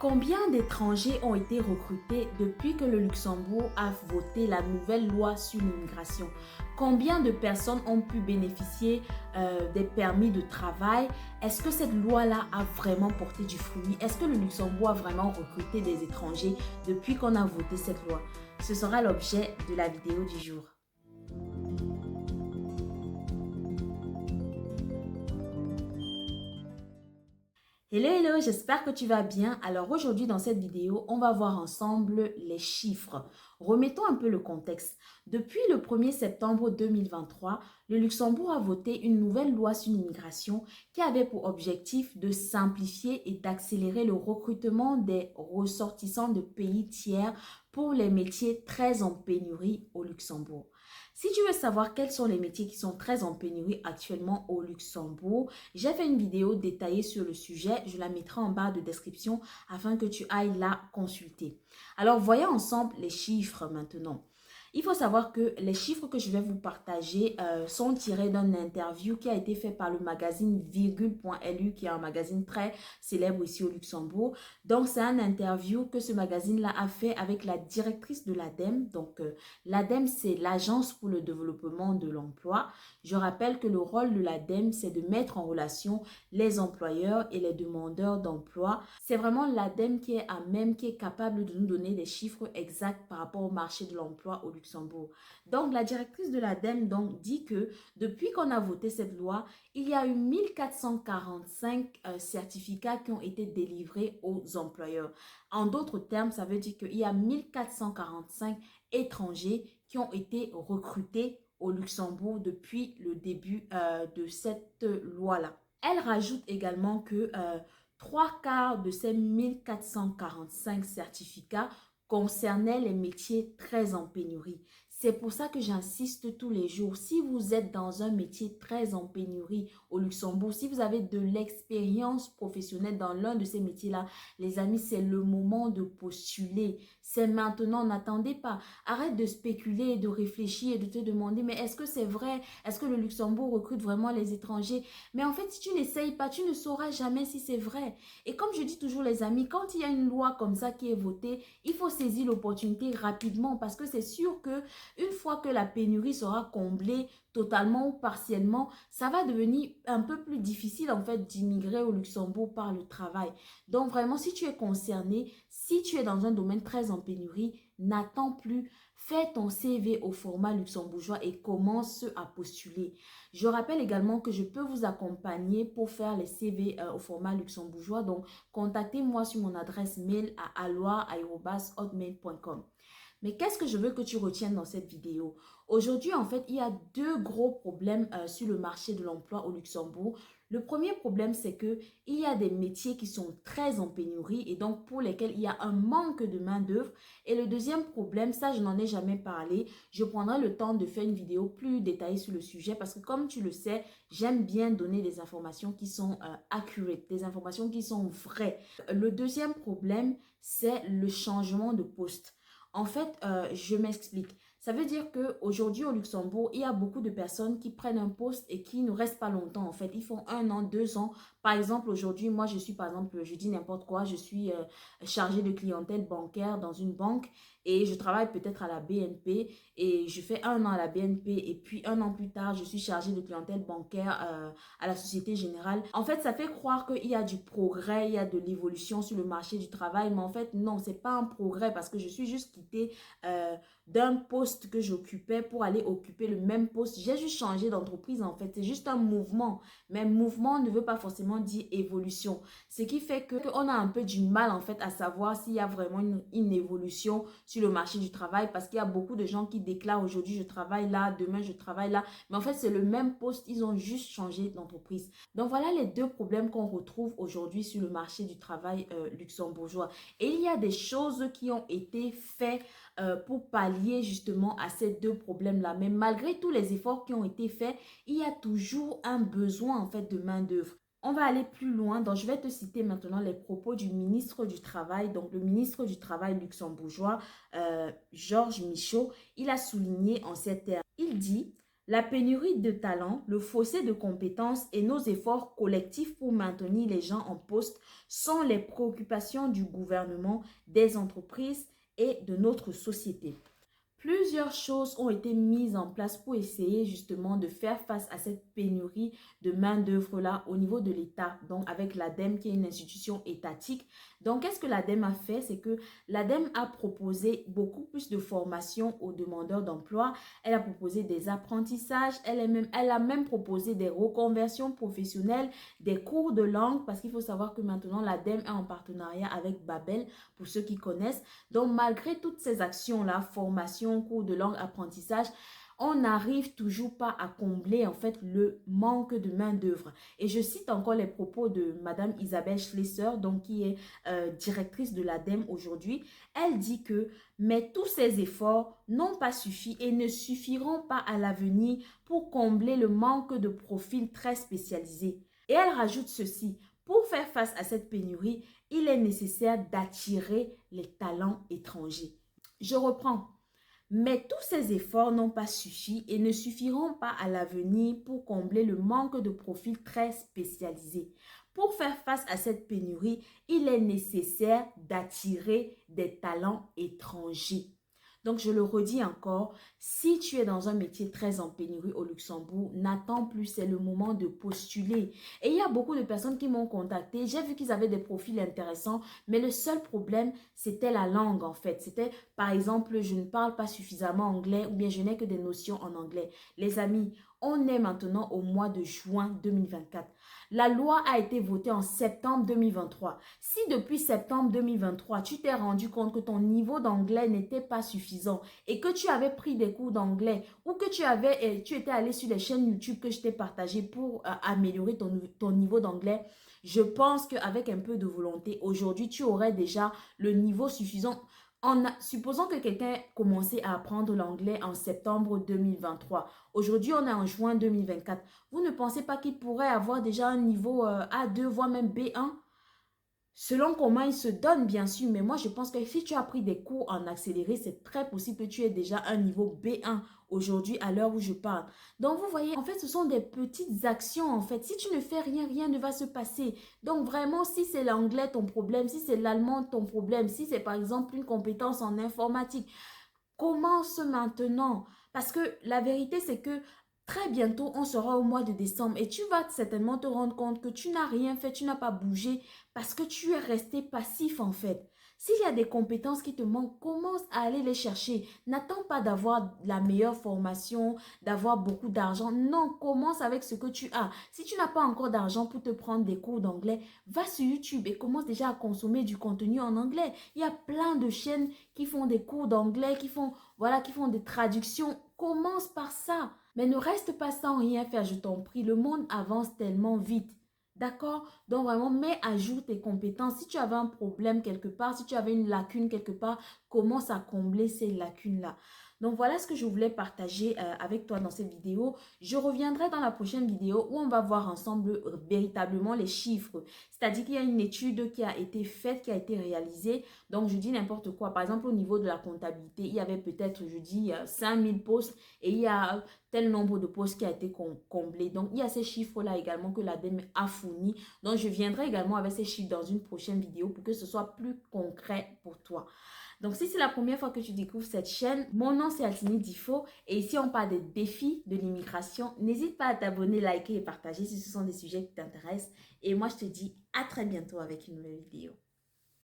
Combien d'étrangers ont été recrutés depuis que le Luxembourg a voté la nouvelle loi sur l'immigration? Combien de personnes ont pu bénéficier des permis de travail? Est-ce que cette loi-là a vraiment porté du fruit? Est-ce que le Luxembourg a vraiment recruté des étrangers depuis qu'on a voté cette loi? Ce sera l'objet de la vidéo du jour. Hello, j'espère que tu vas bien. Alors aujourd'hui dans cette vidéo, on va voir ensemble les chiffres. Remettons un peu le contexte. Depuis le 1er septembre 2023, le Luxembourg a voté une nouvelle loi sur l'immigration qui avait pour objectif de simplifier et d'accélérer le recrutement des ressortissants de pays tiers pour les métiers très en pénurie au Luxembourg. Si tu veux savoir quels sont les métiers qui sont très en pénurie actuellement au Luxembourg, j'ai fait une vidéo détaillée sur le sujet. Je la mettrai en barre de description afin que tu ailles la consulter. Alors, voyons ensemble les chiffres maintenant. Il faut savoir que les chiffres que je vais vous partager sont tirés d'une interview qui a été faite par le magazine Virgule.lu, qui est un magazine très célèbre ici au Luxembourg. Donc, c'est un interview que ce magazine-là a fait avec la directrice de l'ADEME. Donc, l'ADEME, c'est l'Agence pour le développement de l'emploi. Je rappelle que le rôle de l'ADEME, c'est de mettre en relation les employeurs et les demandeurs d'emploi. C'est vraiment l'ADEME qui est à même, qui est capable de nous donner des chiffres exacts par rapport au marché de l'emploi au Luxembourg. Donc, la directrice de l'ADEME dit que depuis qu'on a voté cette loi, il y a eu 1445 certificats qui ont été délivrés aux employeurs. En d'autres termes, ça veut dire qu'il y a 1445 étrangers qui ont été recrutés au Luxembourg depuis le début de cette loi-là. Elle rajoute également que 3/4 de ces 1445 certificats concernaient les métiers très en pénurie. C'est pour ça que j'insiste tous les jours. Si vous êtes dans un métier très en pénurie au Luxembourg, si vous avez de l'expérience professionnelle dans l'un de ces métiers-là, les amis, c'est le moment de postuler. C'est maintenant, n'attendez pas. Arrête de spéculer, de réfléchir et de te demander, mais est-ce que c'est vrai? Est-ce que le Luxembourg recrute vraiment les étrangers? Mais en fait, si tu n'essayes pas, tu ne sauras jamais si c'est vrai. Et comme je dis toujours les amis, quand il y a une loi comme ça qui est votée, il faut saisir l'opportunité rapidement parce que c'est sûr que une fois que la pénurie sera comblée totalement ou partiellement, ça va devenir un peu plus difficile en fait d'immigrer au Luxembourg par le travail. Donc vraiment, si tu es concerné, si tu es dans un domaine très en pénurie, n'attends plus, fais ton CV au format luxembourgeois et commence à postuler. Je rappelle également que je peux vous accompagner pour faire les CV au format luxembourgeois. Donc, contactez-moi sur mon adresse mail à aloha@hotmail.com. Mais qu'est-ce que je veux que tu retiennes dans cette vidéo? Aujourd'hui, en fait, il y a deux gros problèmes sur le marché de l'emploi au Luxembourg. Le premier problème, c'est qu'il y a des métiers qui sont très en pénurie et donc pour lesquels il y a un manque de main-d'œuvre. Et le deuxième problème, ça, je n'en ai jamais parlé. Je prendrai le temps de faire une vidéo plus détaillée sur le sujet parce que comme tu le sais, j'aime bien donner des informations qui sont accurate, des informations qui sont vraies. Le deuxième problème, c'est le changement de poste. En fait, je m'explique. Ça veut dire qu'aujourd'hui au Luxembourg, il y a beaucoup de personnes qui prennent un poste et qui ne restent pas longtemps. En fait, ils font 1 an, 2 ans. Par exemple, aujourd'hui, moi, je suis, par exemple, je dis n'importe quoi, je suis chargée de clientèle bancaire dans une banque et je travaille peut-être à la BNP et je fais 1 an à la BNP et puis 1 an plus tard, je suis chargée de clientèle bancaire à la Société Générale. En fait, ça fait croire qu'il y a du progrès, il y a de l'évolution sur le marché du travail, mais en fait, non, c'est pas un progrès parce que je suis juste quittée d'un poste que j'occupais pour aller occuper le même poste. J'ai juste changé d'entreprise en fait. C'est juste un mouvement. Mais mouvement ne veut pas forcément dire évolution. Ce qui fait qu'on a un peu du mal en fait à savoir s'il y a vraiment une évolution sur le marché du travail parce qu'il y a beaucoup de gens qui déclarent aujourd'hui je travaille là, demain je travaille là. Mais en fait c'est le même poste, ils ont juste changé d'entreprise. Donc voilà les deux problèmes qu'on retrouve aujourd'hui sur le marché du travail luxembourgeois. Et il y a des choses qui ont été faites pour pallier justement à ces deux problèmes-là. Mais malgré tous les efforts qui ont été faits, il y a toujours un besoin en fait de main-d'œuvre. On va aller plus loin, donc je vais te citer maintenant les propos du ministre du Travail. Donc le ministre du Travail luxembourgeois, Georges Michaud, il a souligné en ces termes. Il dit: La pénurie de talents, le fossé de compétences et nos efforts collectifs pour maintenir les gens en poste sont les préoccupations du gouvernement, des entreprises et de notre société. Plusieurs choses ont été mises en place pour essayer justement de faire face à cette pénurie de main-d'œuvre-là au niveau de l'État, donc avec l'ADEME qui est une institution étatique. Donc, qu'est-ce que l'ADEME a fait? C'est que l'ADEME a proposé beaucoup plus de formation aux demandeurs d'emploi. Elle a proposé des apprentissages, elle a même proposé des reconversions professionnelles, des cours de langue, parce qu'il faut savoir que maintenant l'ADEME est en partenariat avec Babel, pour ceux qui connaissent. Donc, malgré toutes ces actions-là, formation, cours de langue, apprentissage, on n'arrive toujours pas à combler en fait le manque de main-d'œuvre. Et je cite encore les propos de Madame Isabelle Schlesser, donc qui est directrice de l'ADEME aujourd'hui. Elle dit que mais tous ces efforts n'ont pas suffi et ne suffiront pas à l'avenir pour combler le manque de profils très spécialisés. Et elle rajoute ceci: pour faire face à cette pénurie, il est nécessaire d'attirer les talents étrangers. Je reprends. Mais tous ces efforts n'ont pas suffi et ne suffiront pas à l'avenir pour combler le manque de profils très spécialisés. Pour faire face à cette pénurie, il est nécessaire d'attirer des talents étrangers. Donc, je le redis encore, si tu es dans un métier très en pénurie au Luxembourg, n'attends plus, c'est le moment de postuler. Et il y a beaucoup de personnes qui m'ont contacté, j'ai vu qu'ils avaient des profils intéressants, mais le seul problème, c'était la langue en fait. C'était, par exemple, je ne parle pas suffisamment anglais ou bien je n'ai que des notions en anglais. Les amis, on est maintenant au mois de juin 2024. La loi a été votée en septembre 2023. Si depuis septembre 2023, tu t'es rendu compte que ton niveau d'anglais n'était pas suffisant et que tu avais pris des cours d'anglais ou que tu étais allé sur les chaînes YouTube que je t'ai partagées pour améliorer ton niveau d'anglais, je pense qu'avec un peu de volonté, aujourd'hui, tu aurais déjà le niveau suffisant. Supposons que quelqu'un commençait à apprendre l'anglais en septembre 2023. Aujourd'hui, on est en juin 2024. Vous ne pensez pas qu'il pourrait avoir déjà un niveau A2, voire même B1? Selon comment il se donne, bien sûr, mais moi, je pense que si tu as pris des cours en accéléré, c'est très possible que tu aies déjà un niveau B1 aujourd'hui à l'heure où je parle. Donc, vous voyez, en fait, ce sont des petites actions, en fait. Si tu ne fais rien, rien ne va se passer. Donc, vraiment, si c'est l'anglais ton problème, si c'est l'allemand ton problème, si c'est par exemple une compétence en informatique, commence maintenant. Parce que la vérité, c'est que très bientôt, on sera au mois de décembre et tu vas certainement te rendre compte que tu n'as rien fait, tu n'as pas bougé parce que tu es resté passif en fait. S'il y a des compétences qui te manquent, commence à aller les chercher. N'attends pas d'avoir la meilleure formation, d'avoir beaucoup d'argent. Non, commence avec ce que tu as. Si tu n'as pas encore d'argent pour te prendre des cours d'anglais, va sur YouTube et commence déjà à consommer du contenu en anglais. Il y a plein de chaînes qui font des cours d'anglais, qui font des traductions. Commence par ça. Mais ne reste pas sans rien faire, je t'en prie. Le monde avance tellement vite. D'accord? Donc vraiment, mets à jour tes compétences. Si tu avais un problème quelque part, si tu avais une lacune quelque part, commence à combler ces lacunes-là. Donc voilà ce que je voulais partager avec toi dans cette vidéo. Je reviendrai dans la prochaine vidéo où on va voir ensemble véritablement les chiffres. C'est-à-dire qu'il y a une étude qui a été faite, qui a été réalisée. Donc je dis n'importe quoi. Par exemple, au niveau de la comptabilité, il y avait peut-être, je dis, 5000 postes et il y a tel nombre de postes qui a été comblé. Donc, il y a ces chiffres-là également que l'ADEME a fournis. Donc, je viendrai également avec ces chiffres dans une prochaine vidéo pour que ce soit plus concret pour toi. Donc, si c'est la première fois que tu découvres cette chaîne, mon nom c'est Altini Difo et ici on parle des défis de l'immigration. N'hésite pas à t'abonner, liker et partager si ce sont des sujets qui t'intéressent. Et moi, je te dis à très bientôt avec une nouvelle vidéo.